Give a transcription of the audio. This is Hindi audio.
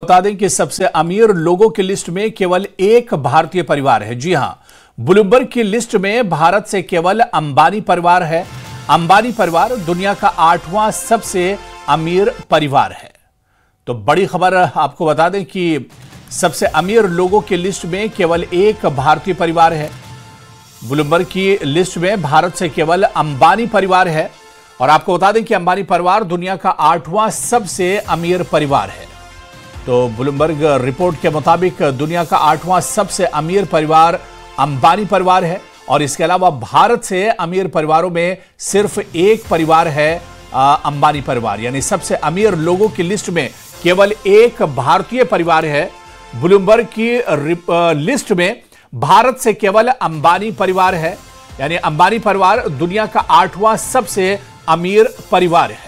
बता दें कि सबसे अमीर लोगों की लिस्ट में केवल एक भारतीय परिवार है। जी हां, ब्लूमबर्ग की लिस्ट में भारत से केवल अंबानी परिवार है। अंबानी परिवार दुनिया का 8वां सबसे अमीर परिवार है। तो बड़ी खबर आपको बता दें कि सबसे अमीर लोगों की लिस्ट में केवल एक भारतीय परिवार है। ब्लूमबर्ग की लिस्ट में भारत से केवल अंबानी परिवार है और आपको बता दें कि अंबानी परिवार दुनिया का 8वां सबसे अमीर परिवार है। तो ब्लूमबर्ग रिपोर्ट के मुताबिक दुनिया का 8वां सबसे अमीर परिवार अंबानी परिवार है और इसके अलावा भारत से अमीर परिवारों में सिर्फ एक परिवार है, अंबानी परिवार। यानी सबसे अमीर लोगों की लिस्ट में केवल एक भारतीय परिवार है। ब्लूमबर्ग की लिस्ट में भारत से केवल अंबानी परिवार है। यानी अंबानी परिवार दुनिया का 8वां सबसे अमीर परिवार है।